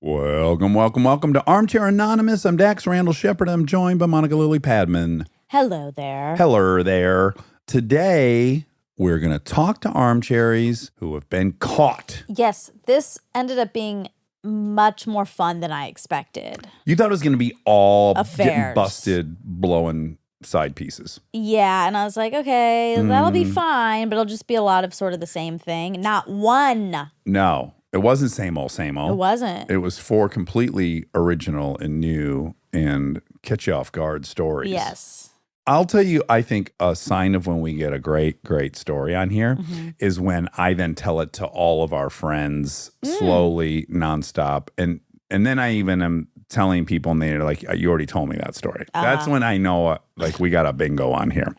Welcome to Armchair Anonymous. I'm Dax Shepard. I'm joined by Monica Lily Padman. Hello there. Hello there. Today, we're going to talk to Armcherries who have been caught. Yes, this ended up being much more fun than I expected. You thought it was going to be all Affairs. Getting busted, blowing side pieces. Yeah, and I was like, okay, that'll be fine, but it'll just be a lot of sort of the same thing. Not one. No, it wasn't same old. It wasn't. It was 4 completely original and new and catch you off guard stories. Yes. I'll tell you, I think a sign of when we get a great story on here is when I then tell it to all of our friends slowly, nonstop. And then I even am telling people and they're like, you already told me that story. That's when I know like we got a bingo on here.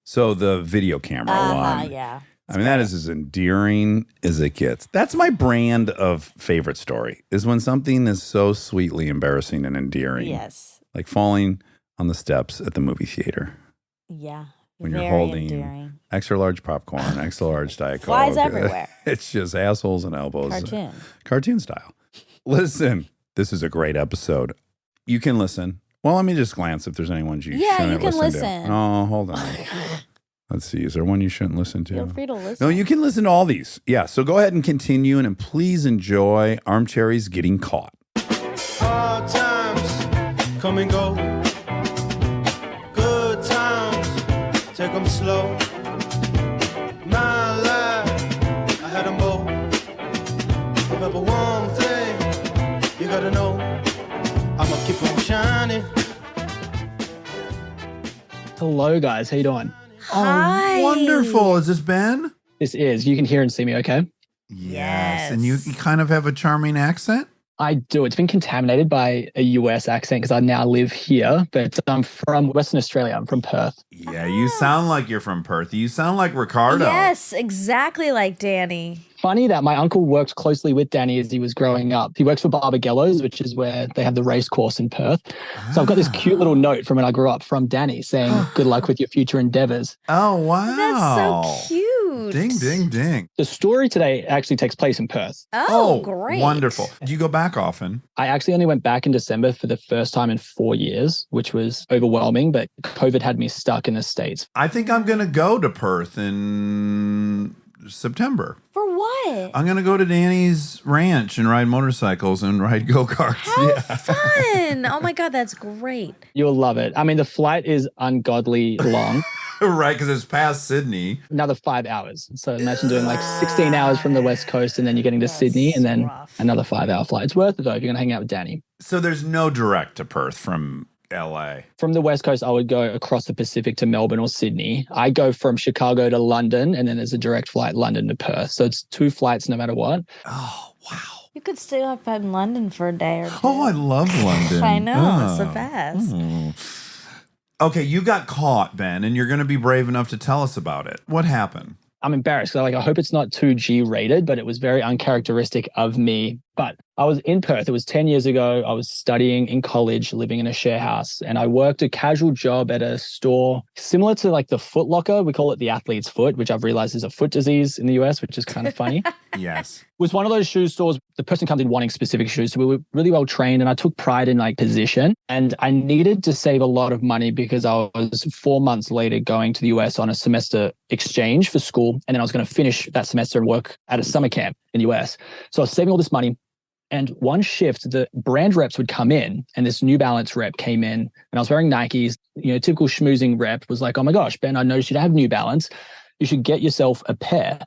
So the video camera one. Yeah. I mean, that is as endearing as it gets. That's my brand of favorite story, is when something is so sweetly embarrassing and endearing. Yes. Like falling on the steps at the movie theater. Yeah. When Very you're holding endearing. extra large popcorn, extra large Diet Coke. Flies everywhere. It's just assholes and elbows. Cartoon style. Listen, this is a great episode. You can listen. Well, let me just glance if there's anyone you shouldn't listen to. Oh, hold on. Let's see. Is there one you shouldn't listen to? Feel free to listen. No, you can listen to all these. Yeah, so go ahead and continue and please enjoy Armcherries Getting Caught. Hard times come and go. Good times, take them slow. My life, I had them both. Remember one thing, you gotta know, I'ma keep on shining. Hello, guys. How you doing? Hi. Oh, wonderful. Is this Ben? This is. You can hear and see me, okay? Yes. And you kind of have a charming accent? I do. It's been contaminated by a US accent because I now live here, but I'm from Western Australia. I'm from Perth. Yeah, you sound like you're from Perth. You sound like Ricardo. Yes, exactly like Danny. Funny that my uncle worked closely with Danny as he was growing up. He works for Barbagello's, which is where they have the race course in Perth. So I've got this cute little note from when I grew up from Danny saying, good luck with your future endeavors. Oh, wow. That's so cute. Ding, ding, ding. The story today actually takes place in Perth. Oh, great. Wonderful. Do you go back often? I actually only went back in December for the first time in 4 years, which was overwhelming, but COVID had me stuck in the States. I think I'm going to go to Perth in September. For what? I'm going to go to Danny's ranch and ride motorcycles and ride go-karts. How fun. Oh my God, that's great. You'll love it. I mean, the flight is ungodly long. Right, because it's past Sydney. Another 5 hours. So imagine doing like 16 hours from the West Coast and then you're getting to Sydney and then another 5-hour flight. It's worth it though if you're going to hang out with Danny. So there's no direct to Perth from LA. From the West Coast, I would go across the Pacific to Melbourne or Sydney. I go from Chicago to London and then there's a direct flight London to Perth. So it's 2 flights no matter what. Oh, wow. You could stay up in London for a day or two. Oh, I love London. I know. It's the best. Okay, you got caught, Ben, and you're going to be brave enough to tell us about it. What happened? I'm embarrassed. I hope it's not too G-rated, but it was very uncharacteristic of me. But I was in Perth. It was 10 years ago. I was studying in college, living in a share house, and I worked a casual job at a store similar to like the Foot Locker. We call it the athlete's foot, which I've realized is a foot disease in the US, which is kind of funny. Yes. It was one of those shoe stores. The person comes in wanting specific shoes. So we were really well trained and I took pride in like position. And I needed to save a lot of money because I was 4 months later going to the US on a semester exchange for school. And then I was going to finish that semester and work at a summer camp in the US. So I was saving all this money. And one shift, the brand reps would come in and this New Balance rep came in and I was wearing Nikes. Typical schmoozing rep was like, oh my gosh, Ben, I noticed you have New Balance. You should get yourself a pair.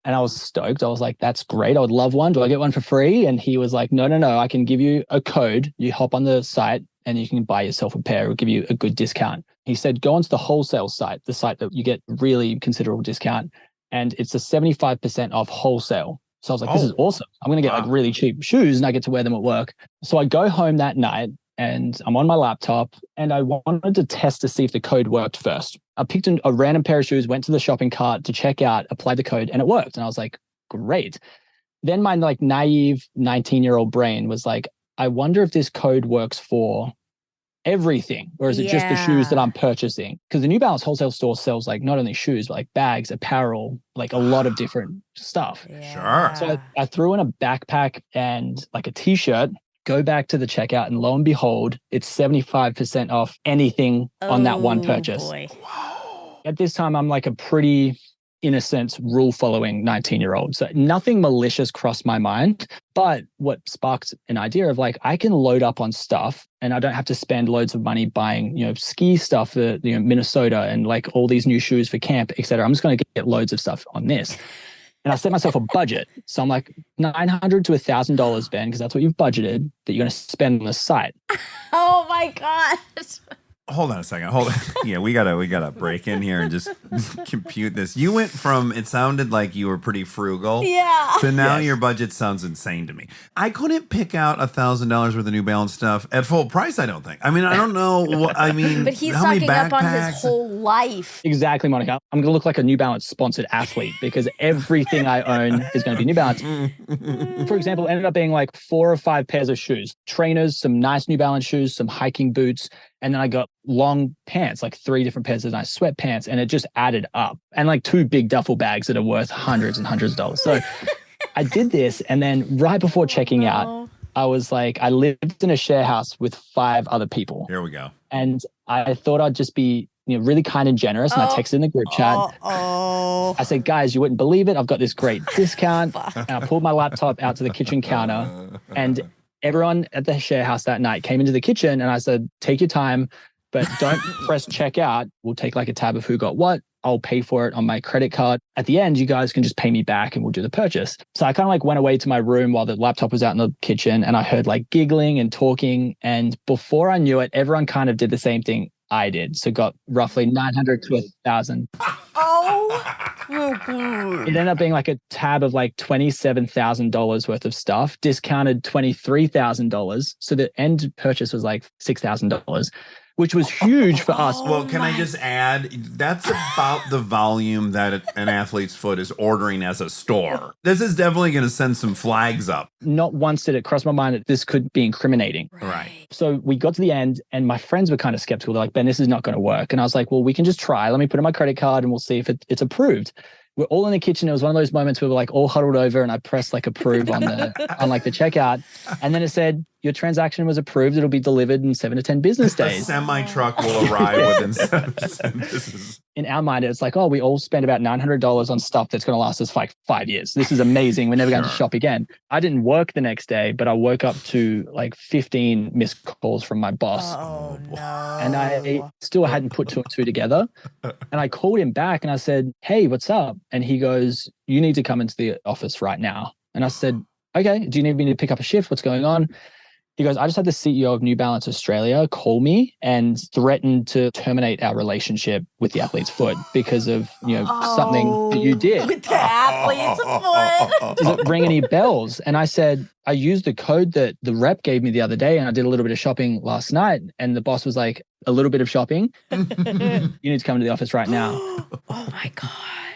And I was stoked. I was like, that's great. I would love one. Do I get one for free? And he was like, no. I can give you a code. You hop on the site and you can buy yourself a pair. It'll give you a good discount. He said, go onto the wholesale site, the site that you get really considerable discount. And it's a 75% off wholesale. So I was like, this is awesome. I'm going to get like really cheap shoes and I get to wear them at work. So I go home that night and I'm on my laptop and I wanted to test to see if the code worked first. I picked a random pair of shoes, went to the shopping cart to check out, applied the code and it worked. And I was like, great. Then my like naive 19-year-old brain was like, I wonder if this code works for everything, or is it just the shoes that I'm purchasing? Because the New Balance wholesale store sells like not only shoes, but like bags, apparel, like a lot of different stuff. Sure. So I threw in a backpack and like a t-shirt, Go back to the checkout, and lo and behold, it's 75% off anything on that one purchase. Boy. At this time, I'm like a pretty innocent, rule-following 19-year-old. So nothing malicious crossed my mind. But what sparked an idea of like, I can load up on stuff and I don't have to spend loads of money buying, ski stuff for, Minnesota and like all these new shoes for camp, et cetera. I'm just going to get loads of stuff on this. And I set myself a budget. So I'm like $900 to $1,000, Ben, because that's what you've budgeted that you're going to spend on the site. Oh my God. Hold on a second. Hold on. Yeah, we gotta break in here and just compute this. You went from, it sounded like you were pretty frugal. Yeah. To now your budget sounds insane to me. I couldn't pick out $1,000 worth of New Balance stuff at full price, I don't think. I mean, I don't know. But he's how many sucking up on his backpacks? whole life. Exactly, Monica. I'm going to look like a New Balance sponsored athlete because everything I own is going to be New Balance. For example, ended up being like 4 or 5 pairs of shoes, trainers, some nice New Balance shoes, some hiking boots. And then I got long pants, like 3 different pairs of nice sweatpants, and it just added up. And like 2 big duffel bags that are worth hundreds and hundreds of dollars. So I did this. And then right before checking out, I was like, I lived in a share house with 5 other people. Here we go. And I thought I'd just be really kind and generous. And I texted in the group chat. I said, guys, you wouldn't believe it. I've got this great discount. And I pulled my laptop out to the kitchen counter, and everyone at the share house that night came into the kitchen, and I said, take your time, but don't press checkout. We'll take like a tab of who got what. I'll pay for it on my credit card. At the end, you guys can just pay me back and we'll do the purchase. So I kind of like went away to my room while the laptop was out in the kitchen, and I heard like giggling and talking. And before I knew it, everyone kind of did the same thing I did. So got roughly 900 to 1,000. It ended up being like a tab of like $27,000 worth of stuff, discounted $23,000. So the end purchase was like $6,000, which was huge for us. Well, can I just add, that's about the volume that an athlete's foot is ordering as a store. This is definitely going to send some flags up. Not once did it cross my mind that this could be incriminating. Right. So we got to the end, and my friends were kind of skeptical. They're like, Ben, this is not going to work. And I was like, well, we can just try. Let me put in my credit card and we'll see if it's approved. We're all in the kitchen. It was one of those moments where we're like all huddled over, and I pressed like approve on like the checkout. And then it said, your transaction was approved. It'll be delivered in 7 to 10 business The days. semi-truck will arrive within 7 to 10 business. In our mind, it's like, oh, we all spent about $900 on stuff that's going to last us for like 5 years. This is amazing. We're never going to shop again. I didn't work the next day, but I woke up to like 15 missed calls from my boss. Oh, no. And I still hadn't put 2 and 2 together. And I called him back and I said, hey, what's up? And he goes, you need to come into the office right now. And I said, okay, do you need me to pick up a shift? What's going on? He goes, I just had the CEO of New Balance Australia call me and threaten to terminate our relationship with the athlete's foot because of, something that you did. With the athlete's foot. Does it ring any bells? And I said, I used the code that the rep gave me the other day, and I did a little bit of shopping last night. And the boss was like, a little bit of shopping? You need to come to the office right now. Oh my God.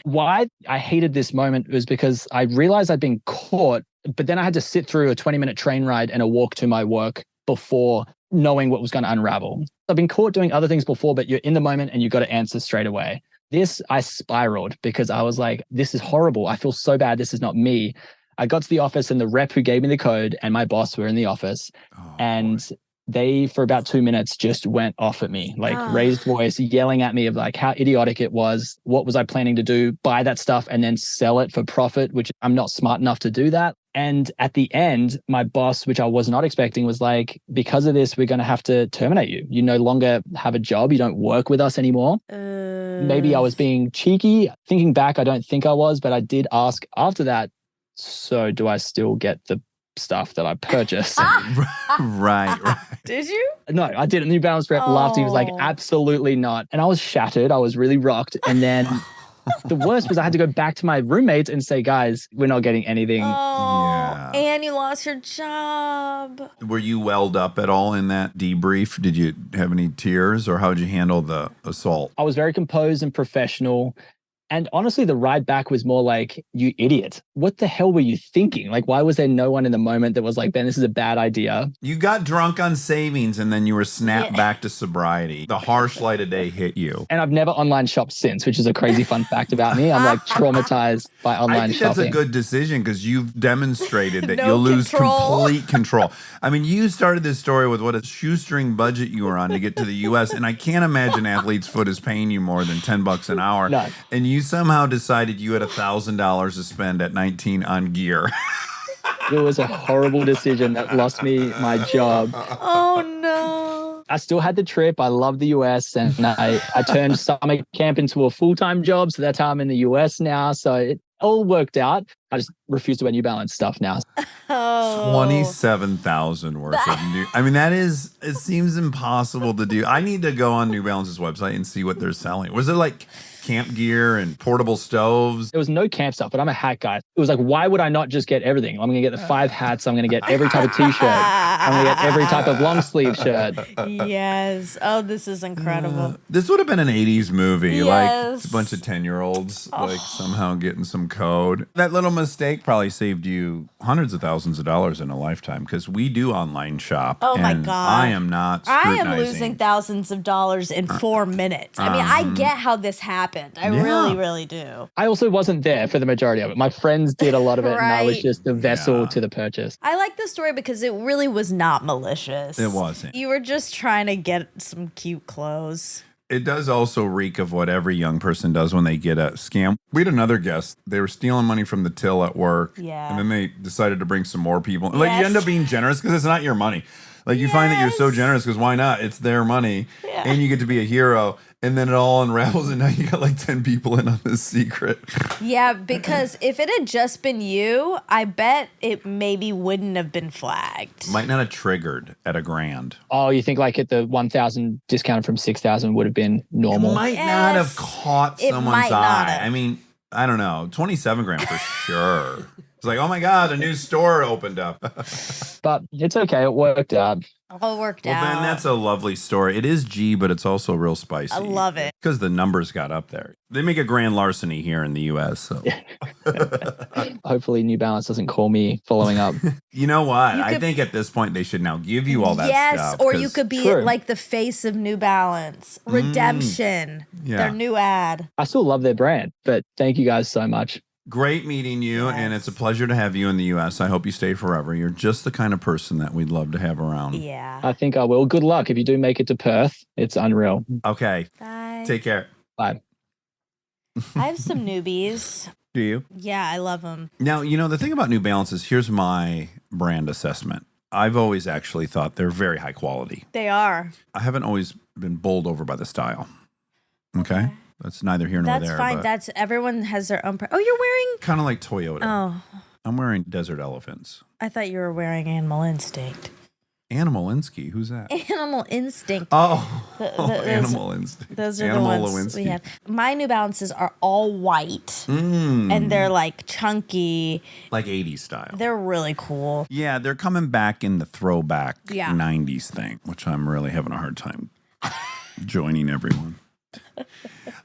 Why I hated this moment was because I realized I'd been caught, but then I had to sit through a 20-minute train ride and a walk to my work before knowing what was going to unravel. I've been caught doing other things before, but you're in the moment and you got to answer straight away. This, I spiraled because I was like, this is horrible. I feel so bad. This is not me. I got to the office, and the rep who gave me the code and my boss were in the office. They, for about 2 minutes, just went off at me, like raised voice, yelling at me of like how idiotic it was. What was I planning to do? Buy that stuff and then sell it for profit, which I'm not smart enough to do that. And at the end, my boss, which I was not expecting, was like, because of this, we're going to have to terminate you. You no longer have a job. You don't work with us anymore. Maybe I was being cheeky. Thinking back, I don't think I was, but I did ask after that, so do I still get the stuff that I purchased? Right. Did you? No, I didn't. New Balance rep laughed. He was like, absolutely not. And I was shattered. I was really rocked. And then the worst was I had to go back to my roommates and say, guys, we're not getting anything. Oh, and you lost your job. Were you welled up at all in that debrief? Did you have any tears, or how did you handle the assault? I was very composed and professional. And honestly, the ride back was more like, you idiot. What the hell were you thinking? Like, why was there no one in the moment that was like, Ben, this is a bad idea? You got drunk on savings and then you were snapped back to sobriety. The harsh light of day hit you. And I've never online shopped since, which is a crazy fun fact about me. I'm like traumatized by online I think shopping. that's a good decision because you've demonstrated that No you'll lose control. complete control. I mean, you started this story with what a shoestring budget you were on to get to the U.S. And I can't imagine Athlete's Foot is paying you more than $10 an hour. No. And you somehow decided you had $1,000 to spend at 19 on gear. It was a horrible decision that lost me my job. Oh no. I still had the trip. I love the US and I turned summer camp into a full-time job. So that's how I'm in the US now. So it all worked out. I just refuse to wear New Balance stuff now. Oh. 27,000 worth of new. I mean, it seems impossible to do. I need to go on New Balance's website and see what they're selling. Was it like camp gear and portable stoves? There was no camp stuff, but I'm a hat guy. It was like, why would I not just get everything? I'm going to get the 5 hats. I'm going to get every type of t-shirt. I'm going to get every type of long sleeve shirt. Yes. Oh, this is incredible. This would have been an 80s movie. Like Yes. it's a bunch of 10-year-olds like somehow getting some code. That little mistake probably saved you hundreds of thousands of dollars in a lifetime because we do online shop. Oh my and God. I am not I scrutinizing. am losing thousands of dollars in 4 minutes. I mean, I get how this happened. I really, really do. I also wasn't there for the majority of it. My friends did a lot of it and I was Right. just the vessel to the purchase. I like this story because it really was not malicious. It wasn't. You were just trying to get some cute clothes. It does also reek of what every young person does when they get a scam. We had another guest. They were stealing money from the till at work. Yeah. And then they decided to bring some more people. Like, you Yes. end up being generous because it's not your money. Like, you find that you're so Yes. generous because why not? It's their money. Yeah. And you get to be a hero. And then it all unravels and now you got like 10 people in on this secret. Yeah, because if it had just been you, I bet it maybe wouldn't have been flagged. Might not have triggered at $1,000. Oh, you think like at the 1,000 discounted from 6,000 would have been normal? It might not have Yes. caught It someone's might not eye. have. I mean, I don't know. 27 grand for sure. It's like, oh my God, a new store opened up. But it's okay. It worked out. All worked Well, out. Ben, that's a lovely story. It is G, but it's also real spicy. I love it. Because the numbers got up there. They make a grand larceny here in the U.S. So Hopefully New Balance doesn't call me following up. you know what? You I could- think at this point they should now give you all that yes, stuff. or you 'cause could be True. like the face of New Balance. Redemption. Yeah. Their new ad. I still love their brand, but thank you guys so much. Great meeting you, and it's a pleasure to have you in the U.S. I hope you stay forever. You're just the kind of person that we'd love to have around. Yeah. I think I will. Good luck if you do make it to Perth. It's unreal. Okay. Bye. Take care. Bye. I have some newbies. Do you? Yeah, I love them. Now, you know, the thing about New Balance is here's my brand assessment. I've always actually thought they're very high quality. They are. I haven't always been bowled over by the style. Okay? That's neither here nor That's there. fine. That's everyone has their own. Oh, you're wearing. kind of like Toyota. Oh, I'm wearing Desert Elephants. I thought you were wearing Animal Instinct. Animal Instinct. Who's that? Animal Instinct. Oh, those- Animal Instinct. Those are Animal the ones Lewinsky. we have. My New Balances are all white, and they're like chunky. Like 80s style. They're really cool. Yeah, they're coming back in the throwback Yeah. 90s thing, which I'm really having a hard time joining everyone.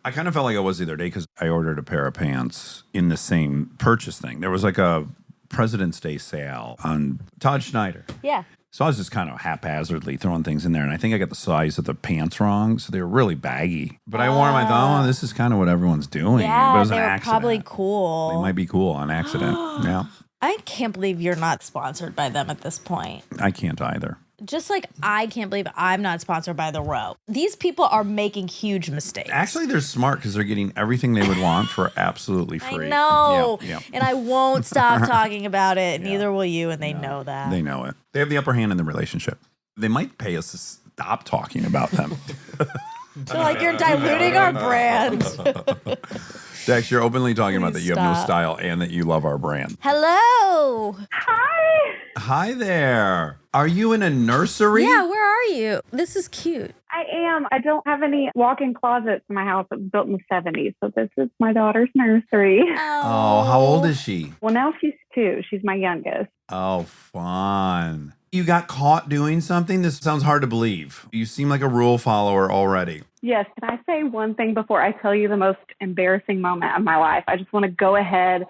I kind of felt like I was the other day because I ordered a pair of pants in the same purchase thing. There was like a President's Day sale on Todd Schneider. Yeah. So I was just kind of haphazardly throwing things in there. And I think I got the size of the pants wrong. So they were really baggy. But I wore them. I thought, oh, this is kind of what everyone's doing. but it Yeah, was they an were accident. probably cool. They might be cool on accident. Yeah. I can't believe you're not sponsored by them at this point. I can't either. Just like I can't believe I'm not sponsored by The Row. These people are making huge mistakes. Actually, they're smart because they're getting everything they would want for absolutely I free. know. Yeah, yeah. And I won't stop talking about it. Neither will you, and they know that. They know it. They have the upper hand in the relationship. They might pay us to stop talking about them. They're like, you're diluting our brand. Dax, you're openly talking about that Please you have no stop. style and that you love our brand. Hello. Hi. Hi there. Are you in a nursery? Yeah, where are you? This is cute. I am. I don't have any walk-in closets in my house. It was built in the 70s. So this is my daughter's nursery. Oh, how old is she? Well, now she's 2. She's my youngest. Oh, fun. You got caught doing something? This sounds hard to believe. You seem like a rule follower already. Yes. Can I say one thing before I tell you the most embarrassing moment of my life? I just want to go ahead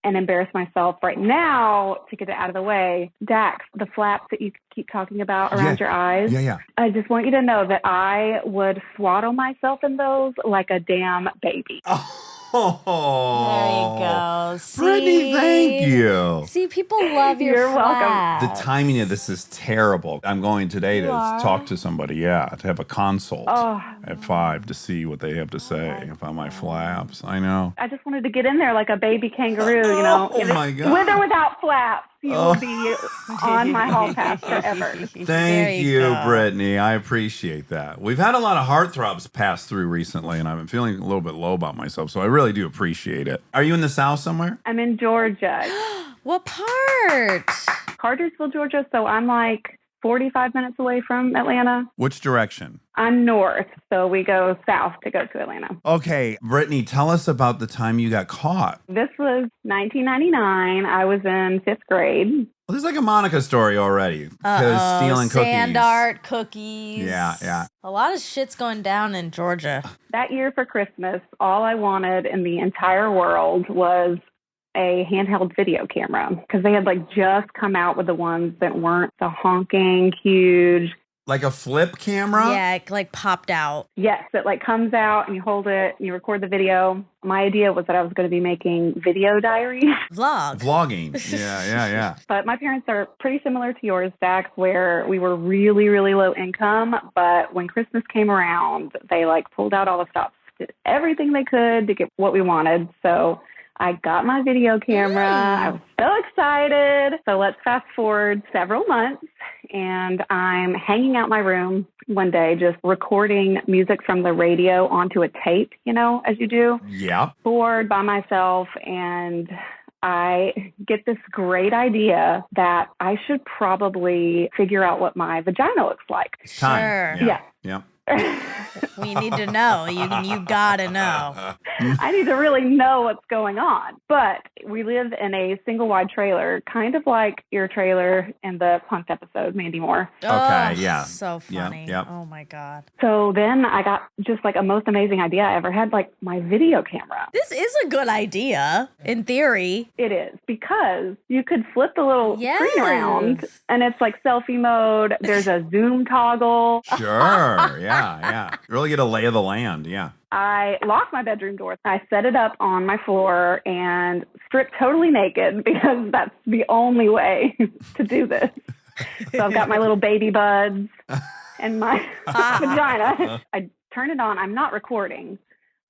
and embarrass myself right now to get it out of the way. Dax, the flaps that you keep talking about around your eyes. Yeah. I just want you to know that I would swaddle myself in those like a damn baby. Oh, There you go. See? Brittany, thank you. See, people love your You're welcome. flaps. The timing of this is terrible. I'm going today to talk to somebody, to have a consult at 5 to see what they have to say about my flaps. I know. I just wanted to get in there like a baby kangaroo, you know. Oh, my God. With or without flaps, you will be on my hall pass forever. Thank you, Brittany. I appreciate that. We've had a lot of heartthrobs pass through recently, and I've been feeling a little bit low about myself, so I really do appreciate it. Are you in the South somewhere? I'm in Georgia. What part? Cartersville, Georgia, so I'm like 45 minutes away from Atlanta. Which direction? I'm north, so we go south to go to Atlanta. Okay, Brittany, tell us about the time you got caught. This was 1999. I was in 5th grade. Well, this is like a Monica story already. Because stealing cookies. Sand art, cookies. Yeah. A lot of shit's going down in Georgia. That year for Christmas, all I wanted in the entire world was a handheld video camera because they had like just come out with the ones that weren't the honking huge. Like a flip camera? Yeah, it like popped out. Yes, it like comes out and you hold it and you record the video. My idea was that I was going to be making video diaries. Vlogging. Yeah. But my parents are pretty similar to yours, Dax, where we were really, really low income. But when Christmas came around, they like pulled out all the stops, did everything they could to get what we wanted. So I got my video camera. I was so excited. So let's fast forward several months, and I'm hanging out in my room one day just recording music from the radio onto a tape, you know, as you do. Yeah. Bored by myself, and I get this great idea that I should probably figure out what my vagina looks like. It's time. Sure. Yeah. We need to know. You gotta know. I need to really know what's going on. But we live in a single wide trailer, kind of like your trailer in the Punk'd episode, Mandy Moore. Okay, yeah. So funny. Yep. Oh my God. So then I got just like a most amazing idea I ever had, like my video camera. This is a good idea, in theory. It is, because you could flip the little screen around and it's like selfie mode. There's a zoom toggle. Sure. Yeah. Really get a lay of the land. Yeah. I locked my bedroom door. I set it up on my floor and stripped totally naked because that's the only way to do this. So I've got my little baby buds and my vagina. I turn it on. I'm not recording.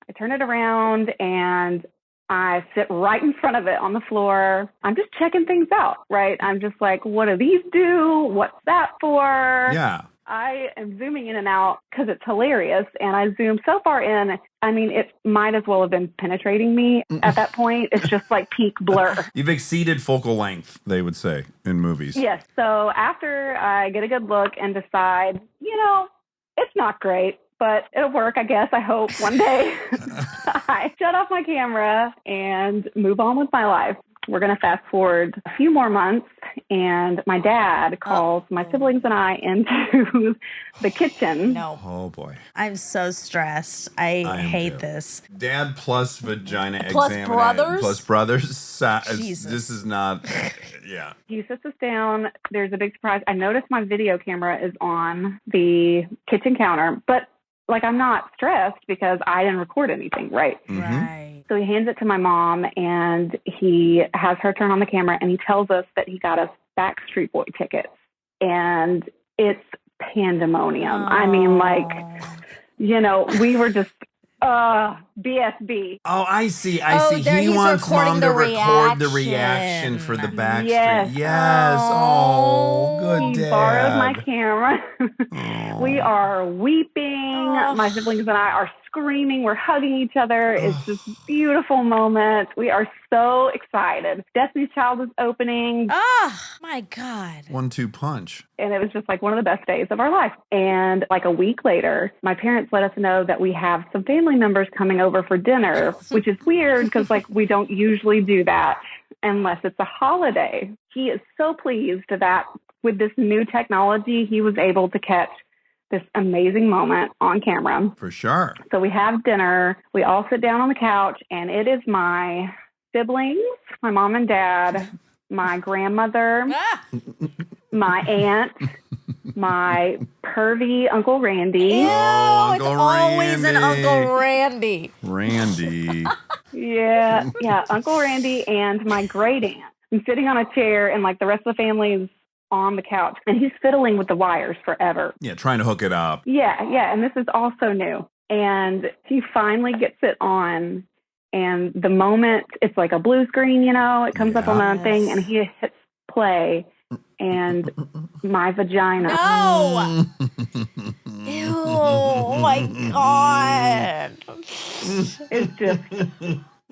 I turn it around and I sit right in front of it on the floor. I'm just checking things out, right? I'm just like, what do these do? What's that for? Yeah. I am zooming in and out because it's hilarious. And I zoom so far in, I mean, it might as well have been penetrating me at that point. It's just like peak blur. You've exceeded focal length, they would say, in movies. Yes. So after I get a good look and decide, you know, it's not great, but it'll work, I guess. I hope one day. I shut off my camera and move on with my life. We're going to fast forward a few more months, and my dad calls my siblings and I into the kitchen. No. Oh, boy. I'm so stressed. I hate this. Dad plus vagina Plus examiner. brothers? Plus brothers. Jesus. This is not, yeah. He sits us down. There's a big surprise. I notice my video camera is on the kitchen counter, but like I'm not stressed because I didn't record anything, right? Mm-hmm. Right. So he hands it to my mom, and he has her turn on the camera, and he tells us that he got us Backstreet Boy tickets. And it's pandemonium. I mean, like, you know, we were just BSB. Oh, I see. There He he's wants recording mom to the record the reaction. reaction for the Backstreet. Yes. Yes. Oh, good He dad. borrowed my camera. We are weeping. My siblings and I are screaming. We're hugging each other. It's this beautiful moment. We are so excited. Destiny's Child is opening. Oh, my God. 1-2 punch. And it was just like one of the best days of our life. And like a week later, my parents let us know that we have some family members coming over for dinner, which is weird because like we don't usually do that unless it's a holiday. He is so pleased that with this new technology, he was able to catch this amazing moment on camera. For sure. So we have dinner. We all sit down on the couch, and it is my siblings, my mom and dad, my grandmother, my aunt, my pervy Uncle Randy. Ew, it's Uncle always an Randy. Uncle Randy. Randy. Yeah, Uncle Randy and my great aunt. I'm sitting on a chair, and like the rest of the family is on the couch, and he's fiddling with the wires forever. Yeah, trying to hook it up. Yeah, and this is also new. And he finally gets it on, and the moment it's like a blue screen, it comes up on the thing, and he hits play, and my vagina. No! Ew, oh my God. It's just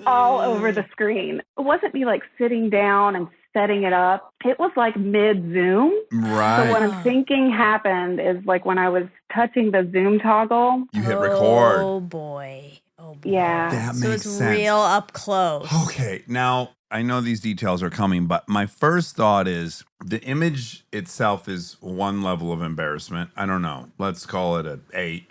all over the screen. It wasn't me like sitting down and setting it up. It was like mid-Zoom. Right. So what I'm thinking happened is like when I was touching the Zoom toggle. You hit record. Oh boy. Yeah. That So makes it's sense. real up close. Okay, now I know these details are coming, but my first thought is the image itself is one level of embarrassment. I don't know. Let's call it an 8.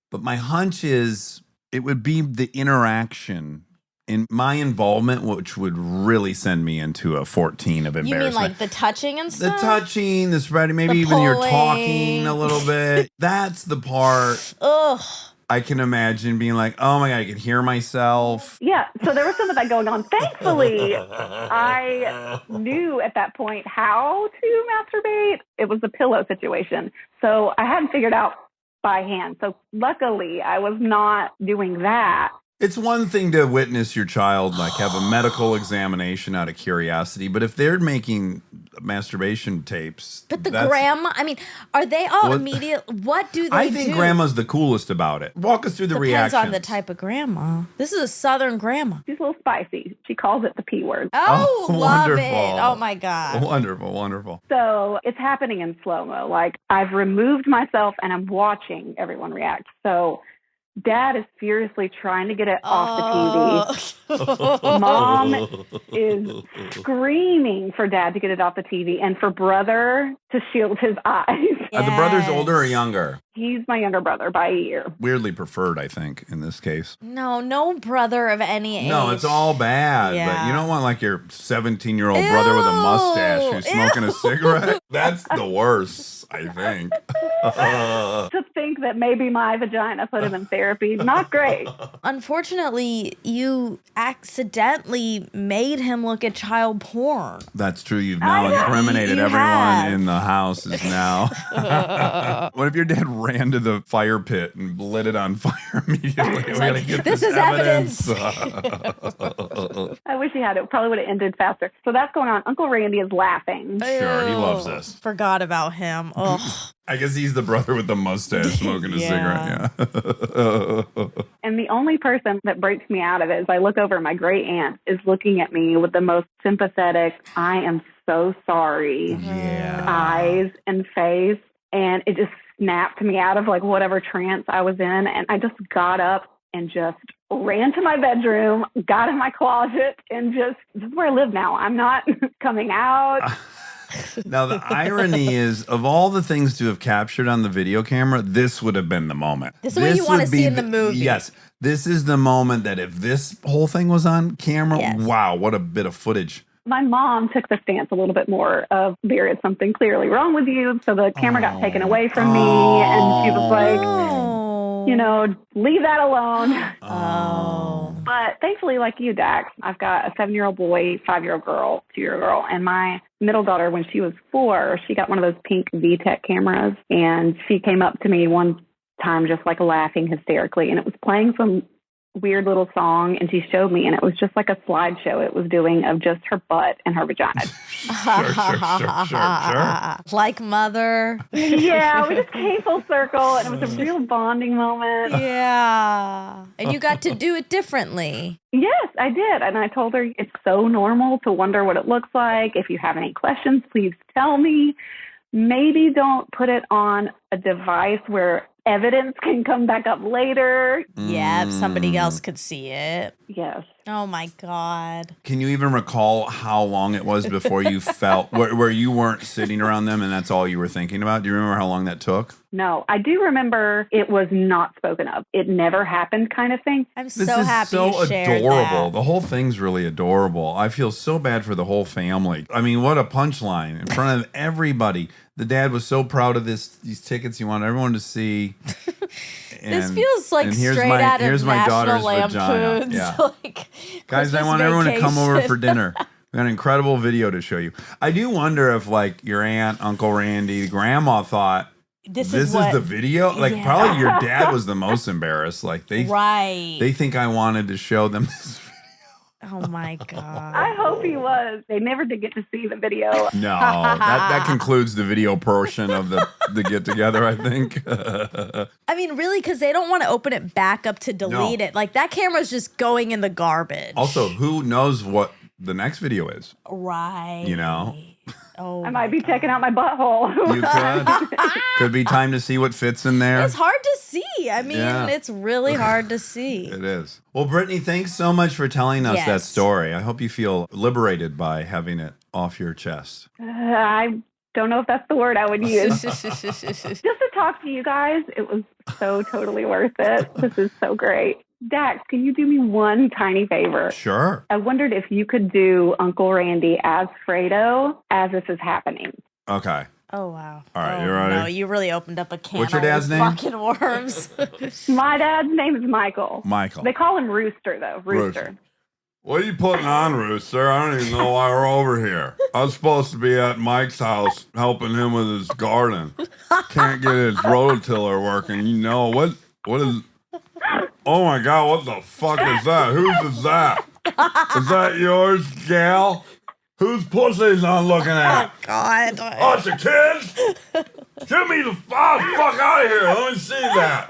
But my hunch is it would be the interaction in my involvement, which would really send me into a 14 of You embarrassment. mean like the touching and the stuff? touching, the spreading, maybe The even you're pulling. talking a little bit. That's the part Ugh. I can imagine being like, oh my God, I can hear myself. Yeah, so there was some of that going on. Thankfully, I knew at that point how to masturbate. It was a pillow situation. So I hadn't figured out by hand. So luckily, I was not doing that. It's one thing to witness your child like have a medical examination out of curiosity, but if they're making masturbation tapes, But the that's- grandma, I mean, are they all What- immediate? What do they do? I think grandma's the coolest about it. Walk us through the Depends reaction. on the type of grandma. This is a Southern grandma. She's a little spicy. She calls it the P word. Oh, love wonderful. it. Oh my God. Wonderful, wonderful. So it's happening in slow-mo. Like I've removed myself and I'm watching everyone react. So Dad is furiously trying to get it off the TV. Mom is screaming for Dad to get it off the TV and for Brother to shield his eyes. Are the brothers Yes. older or younger? He's my younger brother by a year. Weirdly preferred, I think, in this case. No brother of any age. No, it's all bad, but Yeah. you don't want like your 17-year-old brother with a mustache who's smoking a cigarette. That's the worst, I think. To think that maybe my vagina put him in therapy, not great. Unfortunately, you accidentally made him look at child porn. That's true. You've now know. incriminated You everyone have. in the house is now. What if your dad ran to the fire pit and lit it on fire immediately? We gotta get "This is evidence. I wish he had it. Probably would have ended faster. So that's going on. Uncle Randy is laughing. Sure, he loves Ew. this. Forgot about him. Ugh. I guess he's the brother with the mustache smoking a Yeah. cigarette. Yeah. And the only person that breaks me out of it is I look over, my great aunt is looking at me with the most sympathetic, I am so sorry Yeah. eyes and face. And it just snapped me out of like whatever trance I was in. And I just got up and just ran to my bedroom, got in my closet, and this is where I live now. I'm not coming out. Now, the irony is, of all the things to have captured on the video camera, this would have been the moment. This is what you wanna would see be in the movie. Yes. This is the moment that if this whole thing was on camera, Yes. wow, what a bit of footage. My mom took the stance a little bit more of there is something clearly wrong with you. So the camera got taken away from me. And she was like, Oh. leave that alone. Oh. But thankfully, like you, Dax, I've got a 7-year-old boy, 5-year-old girl, 2-year-old girl. And my middle daughter, when she was 4, she got one of those pink VTech cameras. And she came up to me one time just like laughing hysterically. And it was playing some weird little song. And she showed me. And it was just like a slideshow it was doing of just her butt and her vagina. Sure. Like mother. Yeah, we just came full circle. And it was a real bonding moment. Yeah. And you got to do it differently. Yes, I did. And I told her it's so normal to wonder what it looks like. If you have any questions, please tell me. Maybe don't put it on a device where evidence can come back up later. Yeah, somebody else could see it. Yes. Oh my God. Can you even recall how long it was before you felt where you weren't sitting around them and that's all you were thinking about? Do you remember how long that took? No, I do remember it was not spoken of. It never happened kind of thing. I'm This so is happy so you shared adorable. that. The whole thing's really adorable. I feel so bad for the whole family. I mean, what a punchline in front of everybody. The dad was so proud of these tickets. He wanted everyone to see. This feels like and straight out of here's my National daughter's vagina. Lampoon's. Yeah. Like, Guys, I Christmas want everyone to come over Vacation. for dinner. We got an incredible video to show you. I do wonder if, like, your aunt, Uncle Randy, grandma thought, This is what, the video? Like, Yeah. probably your dad was the most embarrassed. Like, they think I wanted to show them this video. Oh my God. I hope he was. They never did get to see the video. No, that concludes the video portion of the get together, I think. I mean, really, because they don't want to open it back up to delete it. Like, that camera's just going in the garbage. Also, who knows what the next video is? Right. You know? Oh, I might be checking out my butthole. You could. Could be time to see what fits in there. It's hard to see. I mean, Yeah. it's really hard to see. It is. Well, Brittany, thanks so much for telling us that Yes. story. I hope you feel liberated by having it off your chest. I don't know if that's the word I would use. Just to talk to you guys, it was so totally worth it. This is so great. Dax, can you do me one tiny favor? Sure. I wondered if you could do Uncle Randy as Fredo as this is happening. Okay. Oh, wow. All right, oh, you ready? No, you really opened up a can What's your of dad's name? fucking worms. My dad's name is Michael. Michael. They call him Rooster, though. Rooster. What are you putting on, Rooster? I don't even know why we're over here. I was supposed to be at Mike's house helping him with his garden. Can't get his rototiller working. You know, what is... Oh, my God, what the fuck is that? Whose is that? Is that yours, gal? Whose pussy's I'm looking at? God. Oh, it's your kids? Get me the fuck out of here. Let me see that.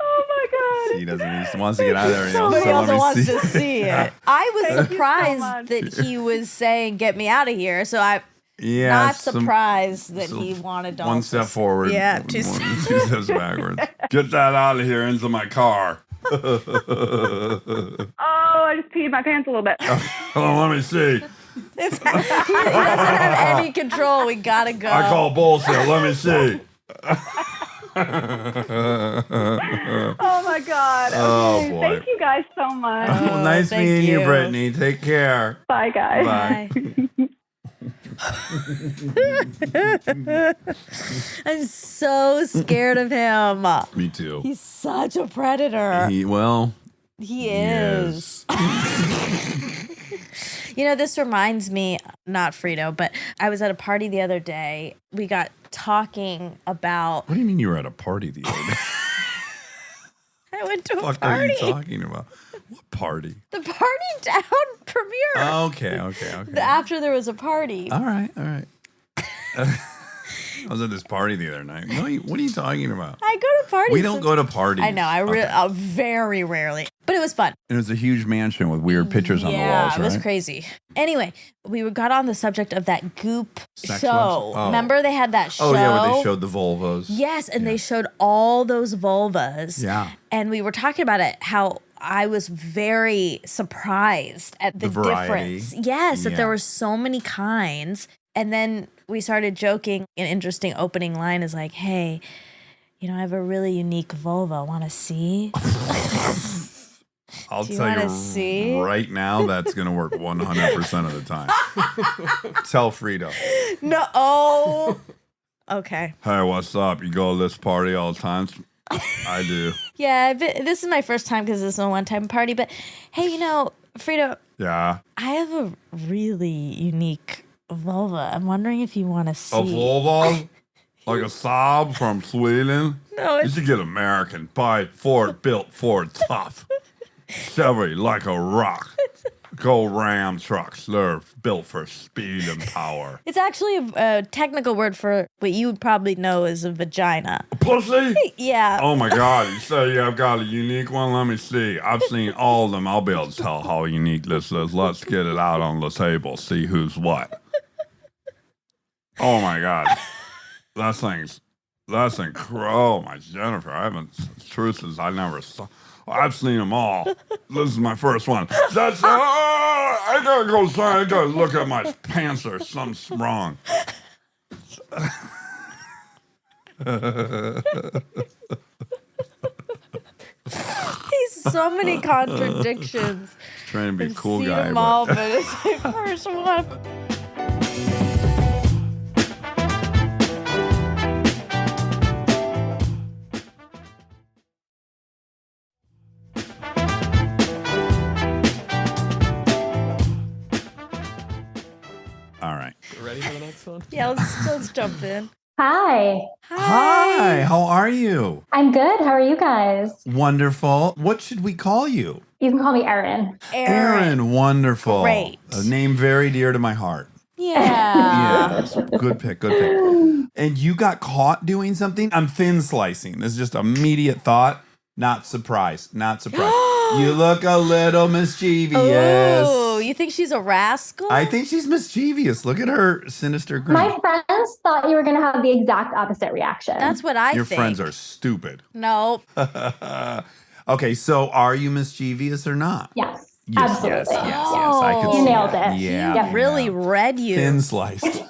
Oh, my God. He wants to get out of there. But he also wants to it. see it. I was Thank you so surprised much. that he was saying, "Get me out of here." So I'm Yeah, not surprised that he wanted to. One also step forward. Yeah, two steps backwards. Get that out of here into my car. Oh, I just peed my pants a little bit. Hold on, let me see. he doesn't have any control. We gotta go. I call bullshit. Let me see. Oh, my God. Oh, Okay, boy. Thank you guys so much. Well, nice thank meeting you, you. Brittany. Take care. Bye, guys. Bye. I'm so scared of him. Me too. He's such a predator. He is. You know, this reminds me, not Frito, but I was at a party the other day. We got talking about. What do you mean you were at a party the other day? I went to a What are you party. talking about? What party? The Party Down premiere. Okay. After there was a party. All right. I was at this party the other night. What are you talking about? I go to parties. We don't go to parties. I know. Okay. Very rarely, but it was fun. And it was a huge mansion with weird pictures on the walls, right? Yeah, it was crazy. Anyway, we got on the subject of that Goop Sex show. ones? Oh. Remember they had that show? Oh, yeah, where they showed the vulvas. Yes, and they showed all those vulvas. Yeah. And we were talking about it, how I was very surprised at the variety. difference. Yes, that Yeah. there were so many kinds. And then we started joking. An interesting opening line is like, hey, I have a really unique vulva. Want to see? I'll Do you tell wanna you see? right now, that's going to work 100% of the time. Tell Frito. No. Oh. Okay. Hey, what's up? You go to this party all the time? I do. Yeah, this is my first time because this is a one-time party. But hey, Frito, Yeah. I have a really unique vulva. I'm wondering if you want to see. A vulva? Like a Saab from Sweden? No, You it's should get American. Buy Ford, built Ford tough. Chevy like a rock. Go Ram trucks. They're built for speed and power. It's actually a technical word for what you would probably know as a vagina. Pussy? Yeah. Oh my God, you say I've got a unique one? Let me see. I've seen all of them. I'll be able to tell how unique this is. Let's get it out on the table, see who's what. Oh my God. That's incredible. Oh, my Jennifer, truth is, I've seen them all. This is my first one. I gotta go, sorry, I gotta look at my pants, or something's wrong. He's so many contradictions. Trying to be a I've cool seen guy. them all, but it's my first one. All right. Ready for the next one? Yeah, let's jump in. Hi, Hi, how are you? I'm good. How are you guys? Wonderful. What should we call you? You can call me Erin. Aaron, wonderful. Great. A name very dear to my heart. Yeah. Yes. Good pick. And you got caught doing something? I'm thin slicing. This is just immediate thought. Not surprised. You look a little mischievous. Oh, you think she's a rascal? I think she's mischievous. Look at her sinister grin. My friends thought you were going to have the exact opposite reaction. That's what I Your think. friends are stupid. Nope. Okay, so are you mischievous or not? Yes, Yes, absolutely. yes. I could You see nailed that. it. Yeah. Yep. Really read you. Thin sliced.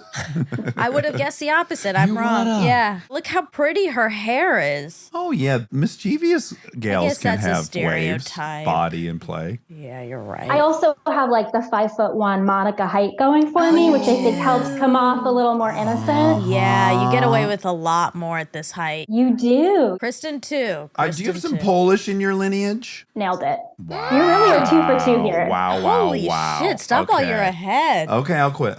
I would have guessed the opposite. I'm You wrong. would've. Yeah. Look how pretty her hair is. Oh yeah, mischievous gals guess can that's a have waves, stereotype. body and play. Yeah, you're right. I also have like the 5'1" Monica height going for me, which I think helps come off a little more innocent. Yeah, you get away with a lot more at this height. You do. Kristen, too. Do you have Kristen, some too. Polish in your lineage? Nailed it. You really are 2 for 2 here. Wow, Holy wow. shit, stop while you're Okay. ahead. Okay, I'll quit.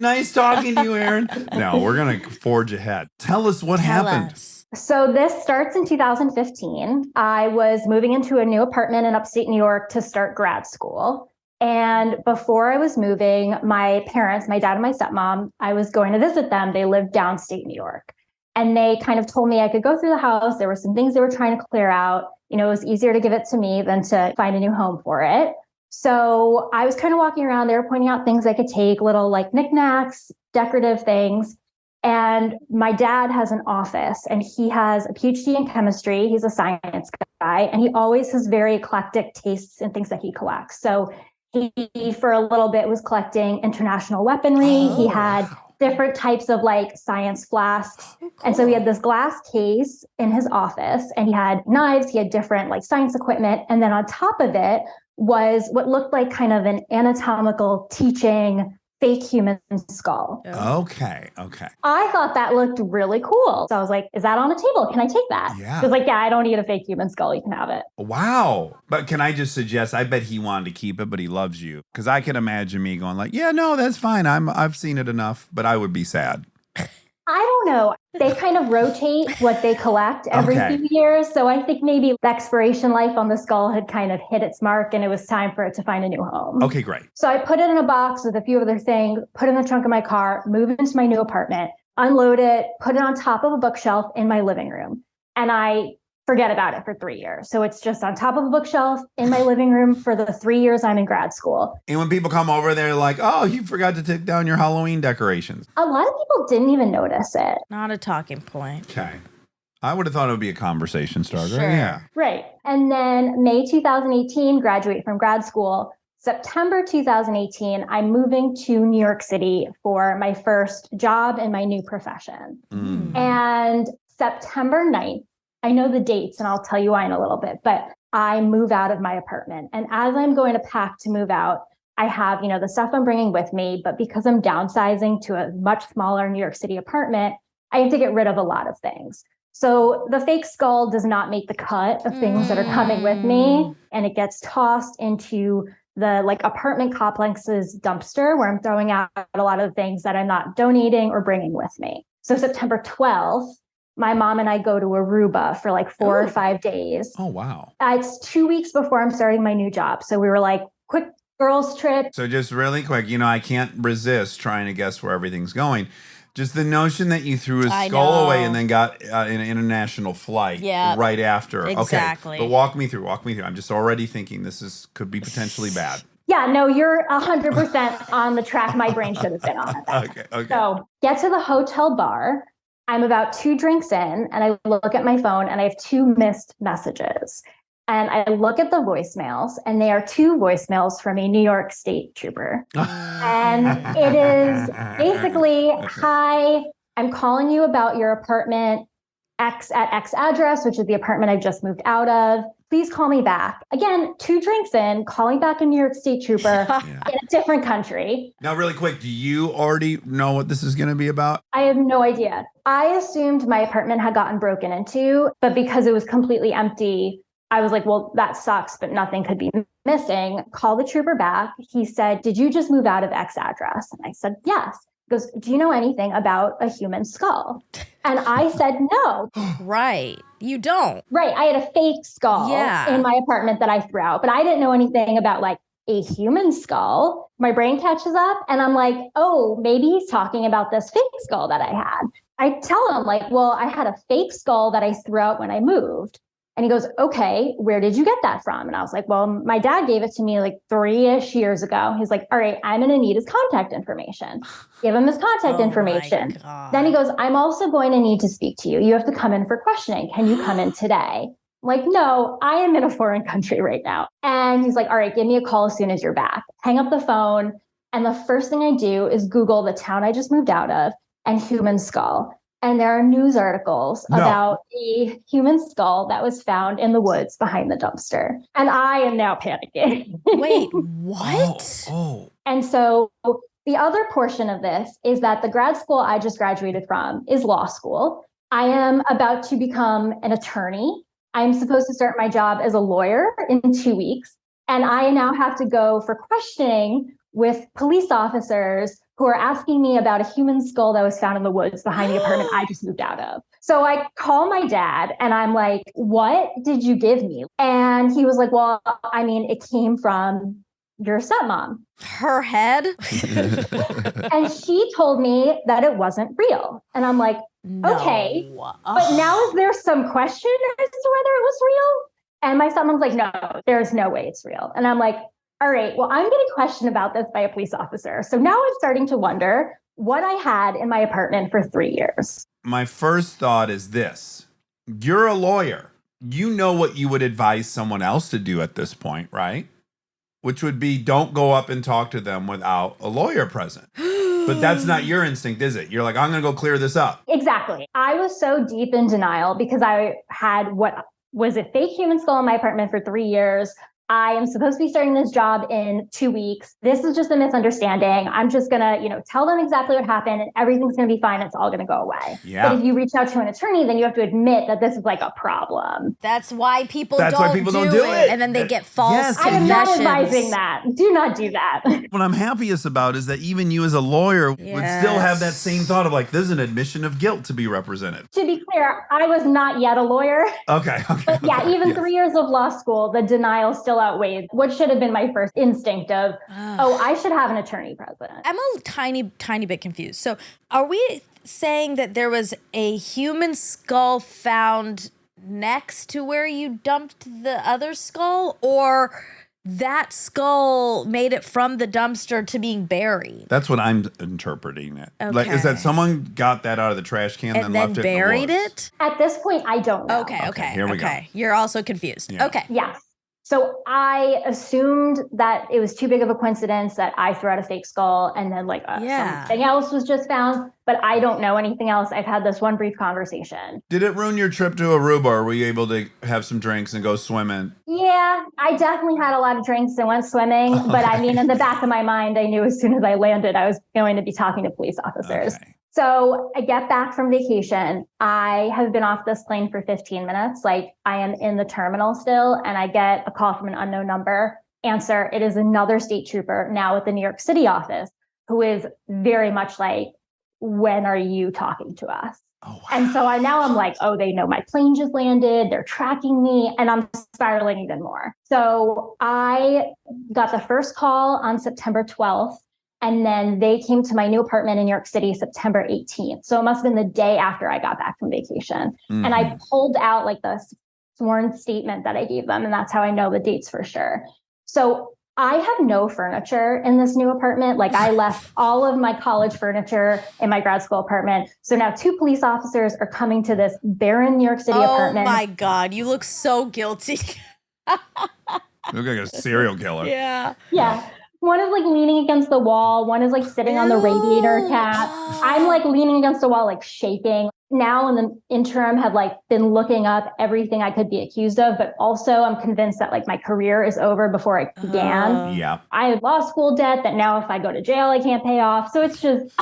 Nice talking to you, Aaron. No, we're going to forge ahead. Tell us what Tell happened. us. So this starts in 2015. I was moving into a new apartment in upstate New York to start grad school. And before I was moving, my parents, my dad and my stepmom, I was going to visit them. They lived downstate New York. And they kind of told me I could go through the house. There were some things they were trying to clear out. You know, it was easier to give it to me than to find a new home for it. So I was kind of walking around. They were pointing out things I could take, little like knickknacks, decorative things. And my dad has an office and he has a PhD in chemistry. He's a science guy and he always has very eclectic tastes in things that he collects. So he, for a little bit, was collecting international weaponry. He had different types of like science flasks. And so he had this glass case in his office and he had knives. He had different like science equipment. And then on top of it was what looked like kind of an anatomical teaching fake human skull. Okay. I thought that looked really cool. So I was like, is that on a table? Can I take that? Yeah. He was like, yeah, I don't need a fake human skull. You can have it. Wow. But can I just suggest, I bet he wanted to keep it, but he loves you. Because I can imagine me going like, yeah, no, that's fine. I've seen it enough, but I would be sad. I don't know. They kind of rotate what they collect every few years. So I think maybe the expiration life on the skull had kind of hit its mark and it was time for it to find a new home. Okay, great. So I put it in a box with a few other things, put it in the trunk of my car, move into my new apartment, unload it, put it on top of a bookshelf in my living room. And I forget about it for 3 years. So it's just on top of a bookshelf in my living room for the 3 years I'm in grad school. And when people come over, they're like, oh, you forgot to take down your Halloween decorations. A lot of people didn't even notice it. Not a talking point. Okay. I would have thought it would be a conversation starter. Sure. Yeah. Right. And then May 2018, graduate from grad school. September 2018, I'm moving to New York City for my first job in my new profession. And September 9th, I know the dates and I'll tell you why in a little bit, but I move out of my apartment. And as I'm going to pack to move out, I have, the stuff I'm bringing with me, but because I'm downsizing to a much smaller New York City apartment, I have to get rid of a lot of things. So the fake skull does not make the cut of things that are coming with me. And it gets tossed into the apartment complex's dumpster where I'm throwing out a lot of things that I'm not donating or bringing with me. So September 12th, my mom and I go to Aruba for 4 or 5 days. Oh, wow. It's 2 weeks before I'm starting my new job. So we were like, quick girls trip. So just really quick, I can't resist trying to guess where everything's going. Just the notion that you threw his skull away and then got an international flight right after. Exactly. Okay, but walk me through. I'm just already thinking could be potentially bad. Yeah, no, you're 100% on the track my brain should have been on. Okay. So get to the hotel bar. I'm about 2 drinks in and I look at my phone and I have 2 missed messages. And I look at the voicemails, and they are 2 voicemails from a New York State trooper. And it is basically, hi, I'm calling you about your apartment X at X address, which is the apartment I've just moved out of. Please call me back. Again, 2 drinks in, calling back a New York State trooper in a different country. Now, really quick, do you already know what this is going to be about? I have no idea. I assumed my apartment had gotten broken into, but because it was completely empty, I was like, well, that sucks, but nothing could be missing. Call the trooper back. He said, did you just move out of X address? And I said, yes. He goes, do you know anything about a human skull? And I said, no. Right. You don't. Right. I had a fake skull in my apartment that I threw out, but I didn't know anything about like a human skull. My brain catches up and I'm like, oh, maybe he's talking about this fake skull that I had. I tell him like, well, I had a fake skull that I threw out when I moved. And he goes, okay, where did you get that from? And I was like, well, my dad gave it to me like 3-ish years ago. He's like, all right, I'm going to need his contact information. Give him his contact information. Then he goes, I'm also going to need to speak to you. You have to come in for questioning. Can you come in today? I'm like, no, I am in a foreign country right now. And he's like, all right, give me a call as soon as you're back. Hang up the phone. And the first thing I do is Google the town I just moved out of and human skull. And there are news articles about a human skull that was found in the woods behind the dumpster. And I am now panicking. Wait, what? And so the other portion of this is that the grad school I just graduated from is law school. I am about to become an attorney. I'm supposed to start my job as a lawyer in 2 weeks. And I now have to go for questioning with police officers who are asking me about a human skull that was found in the woods behind the apartment I just moved out of. So I call my dad and I'm like, what did you give me? And he was like, well, I mean, it came from your stepmom. Her head? And she told me that it wasn't real. And I'm like, okay, but now is there some question as to whether it was real? And my stepmom's like, no, there's no way it's real. And I'm like, all right, well, I'm getting questioned about this by a police officer. So now I'm starting to wonder what I had in my apartment for 3 years. My first thought is this. You're a lawyer. You know what you would advise someone else to do at this point, right? Which would be don't go up and talk to them without a lawyer present. But that's not your instinct, is it? You're like, I'm going to go clear this up. Exactly. I was so deep in denial because I had what was a fake human skull in my apartment for 3 years. I am supposed to be starting this job in 2 weeks. This is just a misunderstanding. I'm just going to, tell them exactly what happened and everything's going to be fine. It's all going to go away. Yeah. But if you reach out to an attorney, then you have to admit that this is like a problem. That's why people don't do it. And then they get false confessions. I am not advising that. Do not do that. What I'm happiest about is that even you as a lawyer would still have that same thought of like, this is an admission of guilt to be represented. To be clear, I was not yet a lawyer. Okay. But yeah, even 3 years of law school, the denial still outweighed what should have been my first instinct of, I should have an attorney present. I'm a tiny bit confused. So are we saying that there was a human skull found next to where you dumped the other skull, or that skull made it from the dumpster to being buried? That's what I'm interpreting it. Okay. Like, is that someone got that out of the trash can and then left it buried in the woods? it? At this point, I don't know. Okay. Here we go. You're also confused. Yeah. Okay. Yes. So I assumed that it was too big of a coincidence that I threw out a fake skull and then something else was just found, but I don't know anything else. I've had this one brief conversation. Did it ruin your trip to Aruba, or were you able to have some drinks and go swimming? Yeah, I definitely had a lot of drinks and went swimming, but I mean, in the back of my mind, I knew as soon as I landed, I was going to be talking to police officers. Okay. So I get back from vacation. I have been off this plane for 15 minutes. Like, I am in the terminal still, and I get a call from an unknown number. Answer, it is another state trooper now at the New York City office, who is very much like, when are you talking to us? Oh, wow. And so I'm like, they know my plane just landed. They're tracking me, and I'm spiraling even more. So I got the first call on September 12th. And then they came to my new apartment in New York City, September 18th. So it must have been the day after I got back from vacation. Mm-hmm. And I pulled out like the sworn statement that I gave them. And that's how I know the dates for sure. So I have no furniture in this new apartment. Like I left all of my college furniture in my grad school apartment. So now 2 police officers are coming to this barren New York City apartment. Oh my God, you look so guilty. You look like a serial killer. Yeah. Yeah. One is like leaning against the wall. One is like sitting on the radiator cap. I'm like leaning against the wall, like shaking. Now in the interim have like been looking up everything I could be accused of, but also I'm convinced that like my career is over before it began. Yeah. I had law school debt that now if I go to jail, I can't pay off. So it's just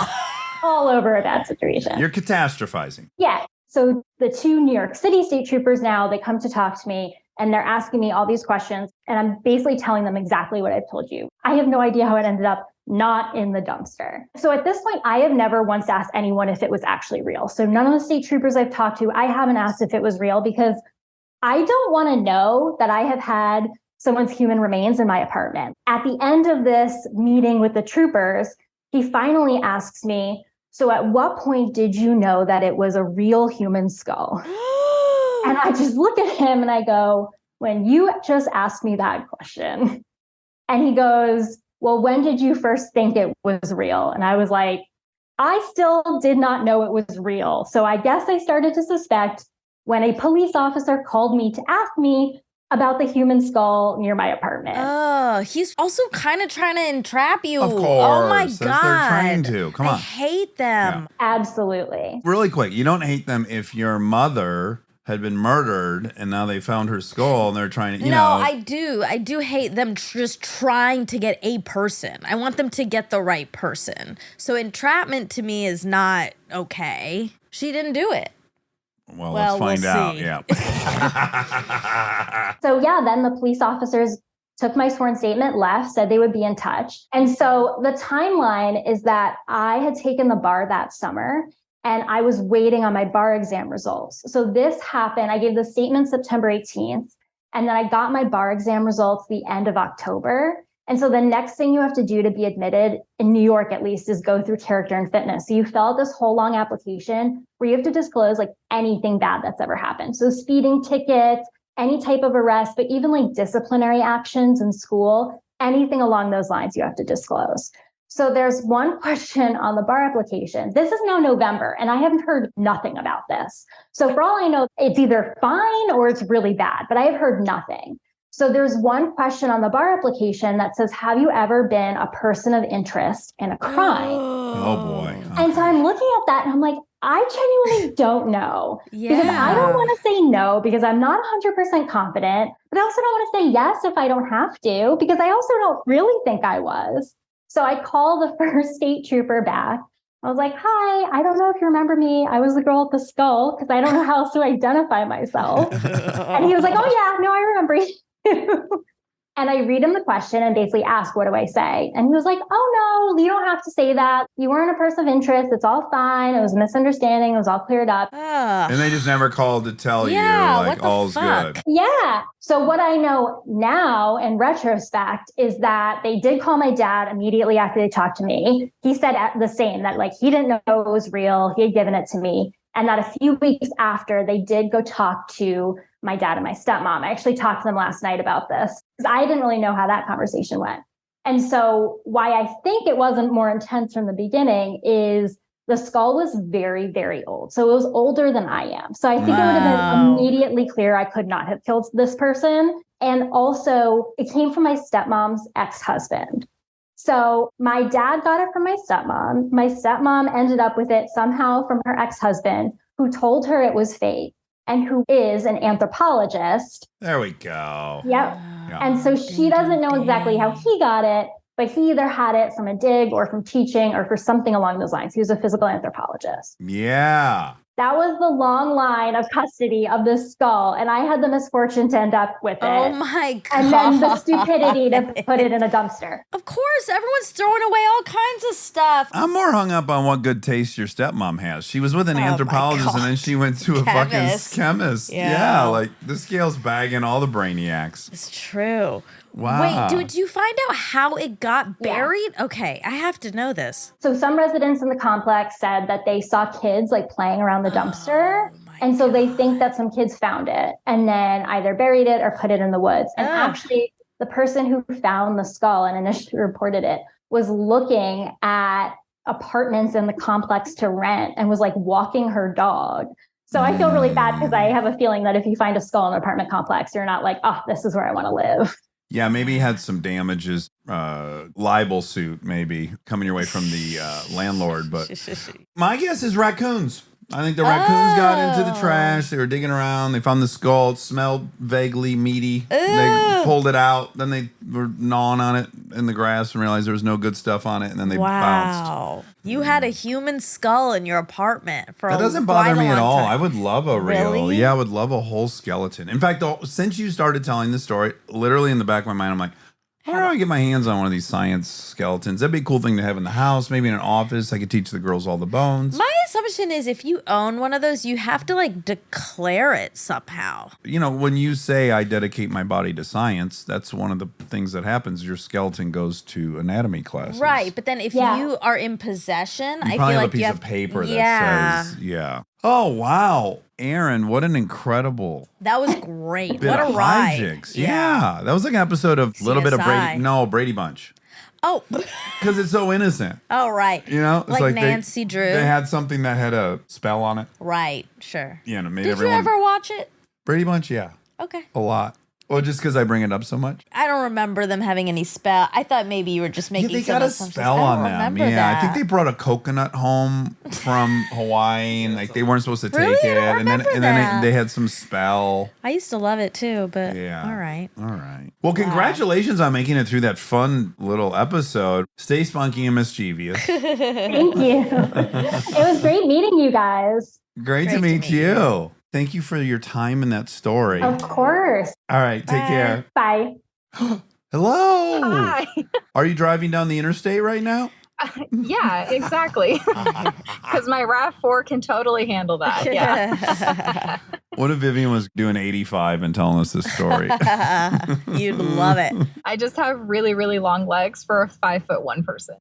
all over a bad situation. You're catastrophizing. Yeah. So the 2 New York City state troopers now, they come to talk to me and they're asking me all these questions. And I'm basically telling them exactly what I've told you. I have no idea how it ended up not in the dumpster. So at this point, I have never once asked anyone if it was actually real. So none of the state troopers I've talked to, I haven't asked if it was real because I don't want to know that I have had someone's human remains in my apartment. At the end of this meeting with the troopers, he finally asks me, so at what point did you know that it was a real human skull? And I just look at him and I go, when you just asked me that question. And he goes, well, when did you first think it was real? And I was like, I still did not know it was real. So I guess I started to suspect when a police officer called me to ask me about the human skull near my apartment. Oh, he's also kind of trying to entrap you. Of course. Oh my as God. they're trying to. Come on. I hate them. Yeah. Absolutely. Really quick, you don't hate them if your mother had been murdered and now they found her skull and they're trying to, you know. I do. I do hate them just trying to get a person. I want them to get the right person. So entrapment to me is not okay. She didn't do it. Well, let's find out. See. Yeah. So yeah, then the police officers took my sworn statement, left, said they would be in touch. And so the timeline is that I had taken the bar that summer and I was waiting on my bar exam results. So this happened, I gave the statement September 18th, and then I got my bar exam results the end of October. And so the next thing you have to do to be admitted, in New York at least, is go through character and fitness. So you fill out this whole long application where you have to disclose like anything bad that's ever happened. So speeding tickets, any type of arrest, but even like disciplinary actions in school, anything along those lines you have to disclose. So there's one question on the bar application. This is now November, and I haven't heard nothing about this. So for all I know, it's either fine or it's really bad, but I have heard nothing. So there's one question on the bar application that says, have you ever been a person of interest in a crime? Oh boy. Okay. And so I'm looking at that and I'm like, I genuinely don't know. Because I don't want to say no because I'm not 100% confident, but I also don't want to say yes if I don't have to, because I also don't really think I was. So I call the first state trooper back. I was like, hi, I don't know if you remember me. I was the girl with the skull because I don't know how else to identify myself. And he was like, oh yeah, no, I remember you. And I read him the question and basically ask, what do I say? And he was like, oh no, you don't have to say that. You weren't a person of interest. It's all fine. It was a misunderstanding. It was all cleared up. And they just never called to tell you like all's good. Yeah. So what I know now in retrospect is that they did call my dad immediately after they talked to me. He said the same, that like he didn't know it was real. He had given it to me. And that a few weeks after, they did go talk to my dad and my stepmom. I actually talked to them last night about this because I didn't really know how that conversation went. And so why I think it wasn't more intense from the beginning is the skull was very, very old. So it was older than I am. So I think it would have been immediately clear I could not have killed this person. And also it came from my stepmom's ex-husband. So my dad got it from my stepmom. My stepmom ended up with it somehow from her ex-husband, who told her it was fake and who is an anthropologist. There we go. Yep. Yeah. And so she doesn't know exactly how he got it, but he either had it from a dig or from teaching or for something along those lines. He was a physical anthropologist. Yeah. That was the long line of custody of this skull. And I had the misfortune to end up with it. Oh my God. And then the stupidity to put it in a dumpster. Of course, everyone's throwing away all kinds of stuff. I'm more hung up on what good taste your stepmom has. She was with an anthropologist and then she went to a fucking chemist. Yeah, like this scale's bagging all the brainiacs. It's true. Wow. Wait, did you find out how it got buried? Yeah. Okay, I have to know this. So some residents in the complex said that they saw kids like playing around the dumpster. And so they think that some kids found it and then either buried it or put it in the woods. And actually, the person who found the skull and initially reported it was looking at apartments in the complex to rent and was like walking her dog. So I feel really bad because I have a feeling that if you find a skull in an apartment complex, you're not like, oh, this is where I want to live. Yeah, maybe he had some damages, libel suit maybe coming your way from the landlord. But my guess is raccoons. I think the raccoons got into the trash. They were digging around. They found the skull. It smelled vaguely meaty. They pulled it out. Then they were gnawing on it in the grass and realized there was no good stuff on it. And then they bounced. You had a human skull in your apartment for That doesn't bother me at all. Time. I would love a real. Really? Yeah, I would love a whole skeleton. In fact, since you started telling this story, literally in the back of my mind, I'm like, how do I get my hands on one of these science skeletons? That'd be a cool thing to have in the house, maybe in an office. I could teach the girls all the bones. My assumption is if you own one of those, you have to like declare it somehow. You know, when you say I dedicate my body to science, that's one of the things that happens. Your skeleton goes to anatomy classes. Right. But then if you are in possession, I you feel probably like have a piece you have of paper that says, yeah. Oh, wow. Aaron, what an incredible That was great. bit What a of ride. hijinks. Yeah. That was like an episode of a little bit of CSI. Brady Bunch. Oh. Because it's so innocent. Oh, right. You know? It's like Nancy Drew. They had something that had a spell on it. Right. Sure. Yeah, and it made Did everyone. you ever watch it? Brady Bunch, yeah. Okay. A lot. Well, just because I bring it up so much. I don't remember them having any spell. I thought maybe you were just making They some got a assumptions. spell I on don't them. remember Yeah, that. I think they brought a coconut home from Hawaii, and like they weren't supposed to take Really? I it, don't and then remember that. they had some spell. I used to love it too, but Yeah. all right. All right. Well, congratulations on making it through that fun little episode. Stay spunky and mischievous. Thank you. It was great meeting you guys. Great to meet you. Thank you for your time in that story. Of course. All right. Take care. Bye. Hello. Hi. Are you driving down the interstate right now? Yeah, exactly. Because my RAV4 can totally handle that. Yeah. What if Vivian was doing 85 and telling us this story? You'd love it. I just have really, really long legs for a 5'1" person.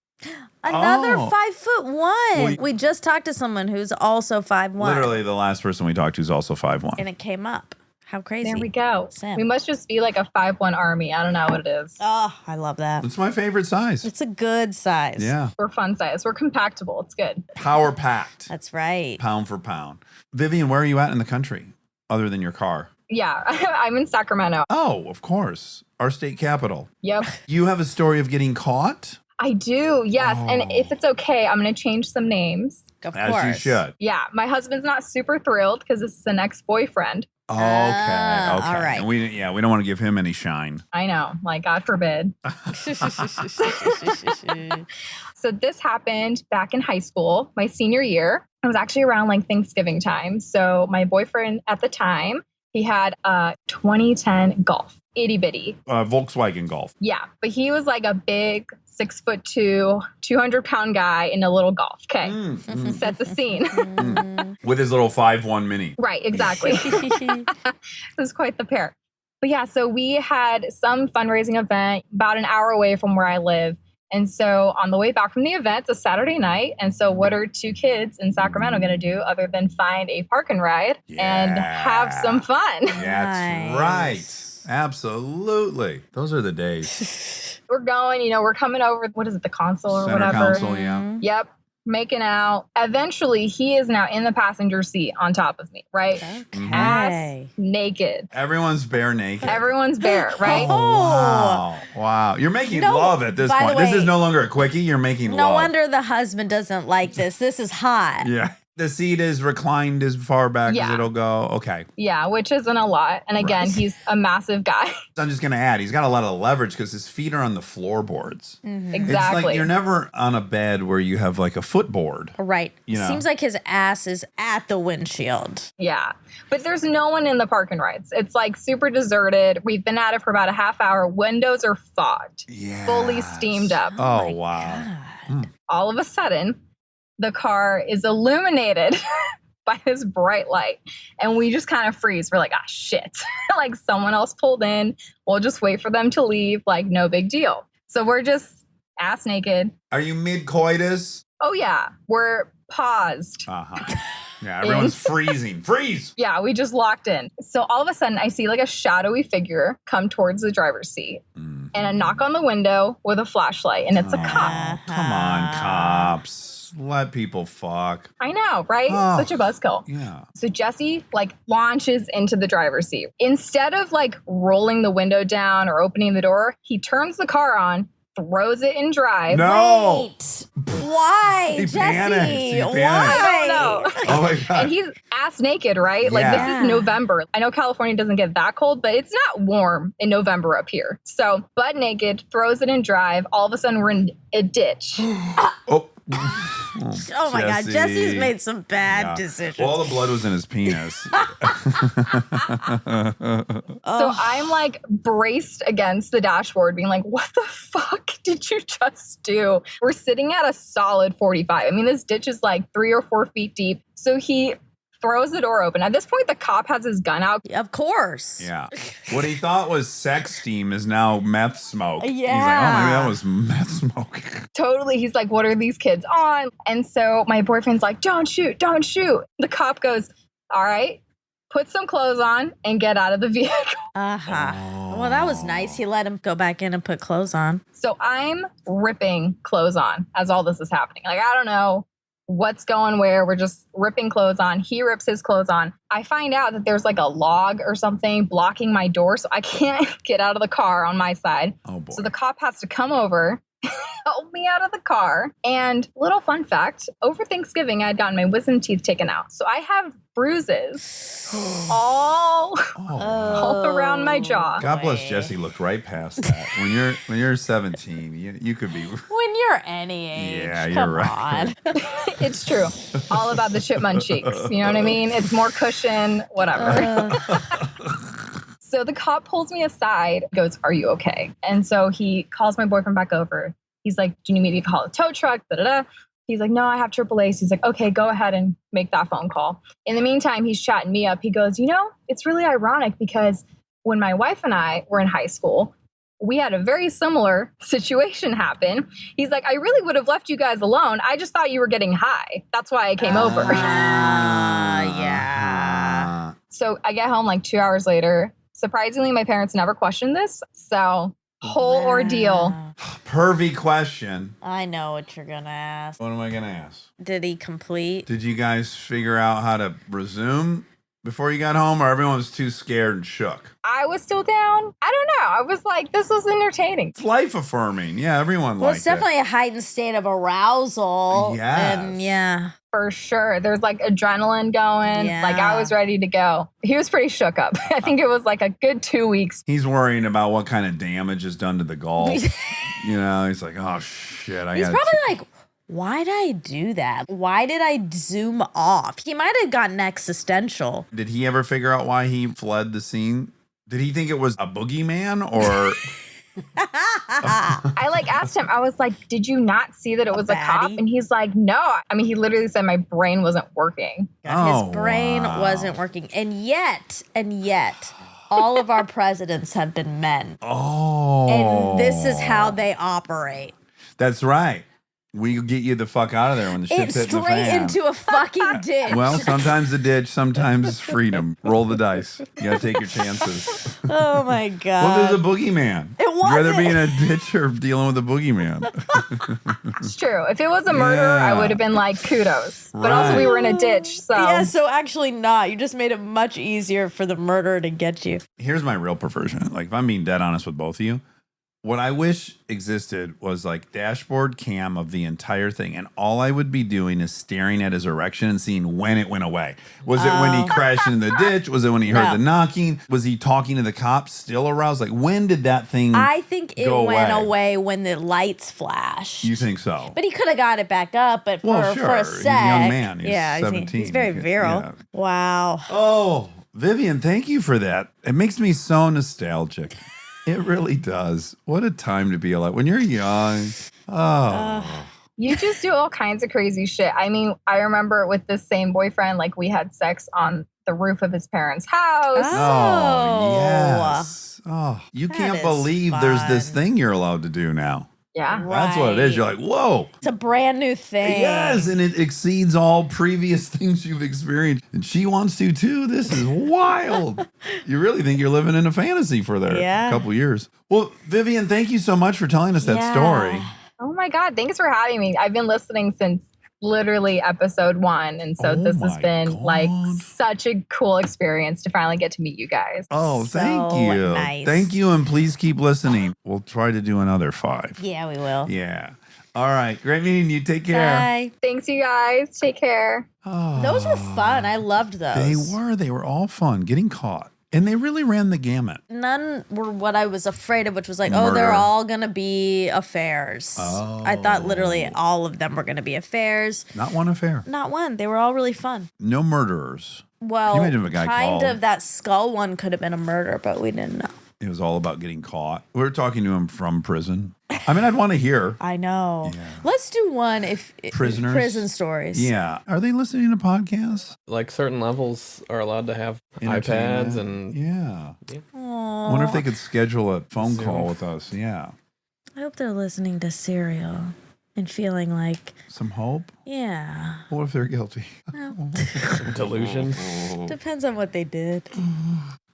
Another Oh. 5'1". Well, we just talked to someone who's also 5'1". Literally the last person we talked to is also 5'1". And it came up. How crazy. There we go. Sam. We must just be like a 5'1" army. I don't know what it is. Oh, I love that. It's my favorite size. It's a good size. Yeah. We're fun size. We're compactable. It's good. Power packed. That's right. Pound for pound. Vivian, where are you at in the country other than your car? Yeah. I'm in Sacramento. Oh, of course. Our state capital. Yep. You have a story of getting caught? I do. Yes. And if it's okay, I'm going to change some names. Of As course. you should. Yeah. My husband's not super thrilled because this is an ex-boyfriend. Okay. Ah, Okay. all right. And we don't want to give him any shine. I know. Like, God forbid. So this happened back in high school, my senior year. It was actually around like Thanksgiving time. So my boyfriend at the time, he had a 2010 Golf, itty bitty. Volkswagen Golf. Yeah, but he was like a big 6'2", 200-pound guy in a little Golf. Okay, set the scene. With his little 5'1" Mini. Right, exactly. It was quite the pair. But yeah, so we had some fundraising event about an hour away from where I live. And so on the way back from the event, it's a Saturday night. And so what are two kids in Sacramento going to do other than find a park and ride and have some fun? That's Nice. right. Absolutely. Those are the days. We're going, we're coming over, what is it, the console or Center whatever? console, yeah. Yep. Making out. Eventually, he is now in the passenger seat on top of me, right? Okay. Ass naked. Everyone's bare naked. Everyone's bare, right? Oh, wow. Wow. You're making No, love at this by the point. This way- is no longer a quickie. You're making No love. wonder the husband doesn't like this. This is hot. Yeah. The seat is reclined as far back as Yeah. it'll go. Okay. Yeah, which isn't a lot. And again, Right. he's a massive guy. I'm just going to add, he's got a lot of leverage because his feet are on the floorboards. Exactly. It's like you're never on a bed where you have like a footboard. Right. You know. Seems like his ass is at the windshield. Yeah. But there's no one in the park and rides. It's like super deserted. We've been at it for about a half hour. Windows are fogged, fully steamed up. Oh, wow. All of a sudden, the car is illuminated by this bright light. And we just kind of freeze. We're like, ah, shit. Like someone else pulled in. We'll just wait for them to leave. Like, no big deal. So we're just ass naked. Are you mid-coitus? Oh, yeah. We're paused. Uh-huh. Yeah, everyone's freezing. Freeze! Yeah, we just locked in. So all of a sudden, I see like a shadowy figure come towards the driver's seat and a knock on the window with a flashlight, and it's a cop. Come on, cops. Let people fuck. I know, right? Such a buzzkill. Yeah. So Jesse like launches into the driver's seat. Instead of like rolling the window down or opening the door, he turns the car on, throws it in drive. No. Wait. Why, He Jesse? panicked. He panicked. I don't know. Oh my God. And he's ass naked, right? Like Yeah. this is November. I know California doesn't get that cold, but it's not warm in November up here. So butt naked, throws it in drive. All of a sudden we're in a ditch. Oh. Oh my God, Jesse's made some bad decisions. Well, all the blood was in his penis. So I'm like braced against the dashboard being like, what the fuck did you just do? We're sitting at a solid 45. I mean, this ditch is like 3 or 4 feet deep. So he throws the door open. At this point, the cop has his gun out. Of course. Yeah. What he thought was sex steam is now meth smoke. Yeah. He's like, oh, maybe that was meth smoke. Totally. He's like, what are these kids on? And so my boyfriend's like, don't shoot, don't shoot. The cop goes, all right, put some clothes on and get out of the vehicle. Well, that was nice. He let him go back in and put clothes on. So I'm ripping clothes on as all this is happening. Like, I don't know what's going where. We're just ripping clothes on. He rips his clothes on. I find out that there's like a log or something blocking my door, so I can't get out of the car on my side. Oh, boy. So the cop has to come over, help me out of the car. And little fun fact, over Thanksgiving, I had gotten my wisdom teeth taken out. So I have bruises all around my jaw. God bless Jesse looked right past that. When you're 17, you could be. When you're any age. Yeah, Come you're right. on. It's true. All about the chipmunk cheeks. You know what I mean? It's more cushion, whatever. So the cop pulls me aside, goes, are you okay? And so he calls my boyfriend back over. He's like, do you need me to call a tow truck? Da-da-da. He's like, no, I have AAA. So he's like, okay, go ahead and make that phone call. In the meantime, he's chatting me up. He goes, it's really ironic because when my wife and I were in high school, we had a very similar situation happen. He's like, I really would have left you guys alone. I just thought you were getting high. That's why I came over. Yeah. So I get home like 2 hours later. Surprisingly, my parents never questioned this. So whole ordeal. Pervy question. I know what you're going to ask. What am I going to ask? Did he complete? Did you guys figure out how to resume before you got home, or everyone was too scared and shook? I was still down. I don't know. I was like, this was entertaining. It's life affirming. Yeah, everyone Well, liked it's definitely a heightened state of arousal. Yes. And yeah. For sure. There's like adrenaline going. Yeah. Like I was ready to go. He was pretty shook up. I think it was like a good 2 weeks. He's worrying about what kind of damage is done to the golf. He's like, oh, shit. He's probably like, why did I do that? Why did I zoom off? He might have gotten existential. Did he ever figure out why he fled the scene? Did he think it was a boogeyman or... I like asked him, I was like, did you not see that it was a cop? And he's like, no. I mean, he literally said my brain wasn't working. His brain wasn't working. And yet, all of our presidents have been men. Oh. And this is how they operate. That's right. We get you the fuck out of there when the shit's hitting the Straight fan. into a fucking ditch. Well, sometimes the ditch, sometimes freedom. Roll the dice. You gotta take your chances. Oh my God. Well, there's a boogeyman. It You'd rather wasn't. be in a ditch or dealing with a boogeyman. It's true. If it was a murderer, I would have been like, kudos. But also we were in a ditch, so. Yeah, so actually not. You just made it much easier for the murderer to get you. Here's my real perversion. Like, if I'm being dead honest with both of you, what I wish existed was like dashboard cam of the entire thing. And all I would be doing is staring at his erection and seeing when it went away. Was it when he crashed into the ditch? Was it when he heard the knocking? Was he talking to the cops still aroused? Like, when did that thing I think it go went away when the lights flashed. You think so? But he could have got it back up, but for a sec. He's a young man. He's 17. He's very virile. Yeah. Wow. Oh, Vivian, thank you for that. It makes me so nostalgic. It really does. What a time to be alive. When you're young. Oh. You just do all kinds of crazy shit. I mean, I remember with this same boyfriend, like we had sex on the roof of his parents' house. Oh, yes. Oh, you can't is believe there's this fun. thing you're allowed to do now. Yeah. That's what it is. You're like, whoa. It's a brand new thing. Yes, and it exceeds all previous things you've experienced. And she wants to too. This is wild. You really think you're living in a fantasy for a couple years. Well, Vivian, thank you so much for telling us that story. Oh my God. Thanks for having me. I've been listening since literally episode 1. And so this has been like such a cool experience to finally get to meet you guys. Oh, thank you. Nice. Thank you. And please keep listening. We'll try to do another 5. Yeah, we will. Yeah. All right. Great meeting you. Take care. Bye. Thanks, you guys. Take care. Oh, Those were fun. I loved those. They were all fun. Getting caught. And they really ran the gamut. None were what I was afraid of, which was like, Murder. they're all going to be affairs. Oh. I thought literally all of them were going to be affairs. Not one affair. Not one. They were all really fun. No murderers. Well, Can you imagine if a guy kind called? of that skull one could have been a murder, but we didn't know. It was all about getting caught. We were talking to him from prison. I mean, I'd want to hear. I know. Yeah. Let's do one Prisoners? prison stories. Yeah. Are they listening to podcasts? Like certain levels are allowed to have Entertainment? iPads and Yeah. Aww. I wonder if they could schedule a phone call with us. Yeah. I hope they're listening to Serial and feeling like, Some hope? yeah. What if they're guilty? delusion. Depends on what they did.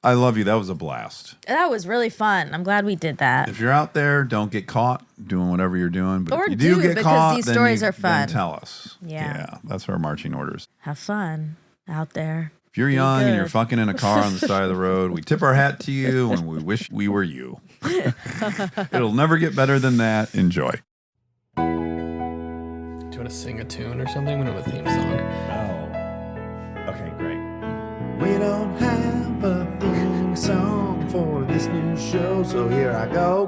I love you. That was a blast. That was really fun. I'm glad we did that. If you're out there, don't get caught doing whatever you're doing. But Or if you do get because caught, these then stories you- are fun. Then tell us. Yeah. That's our marching orders. Have fun out there. If you're young and you're good. fucking in a car on the side of the road, we tip our hat to you and we wish we were you. It'll never get better than that. Enjoy. Do you want to sing a tune or something? We don't have a theme song. Oh. Okay, great. We don't have a theme song for this new show, so here I go.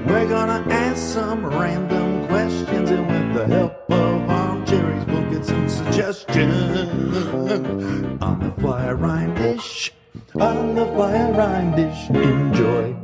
We're gonna ask some random questions, and with the help of Armcherries, we'll get some suggestions. On the fly rhyme dish, enjoy.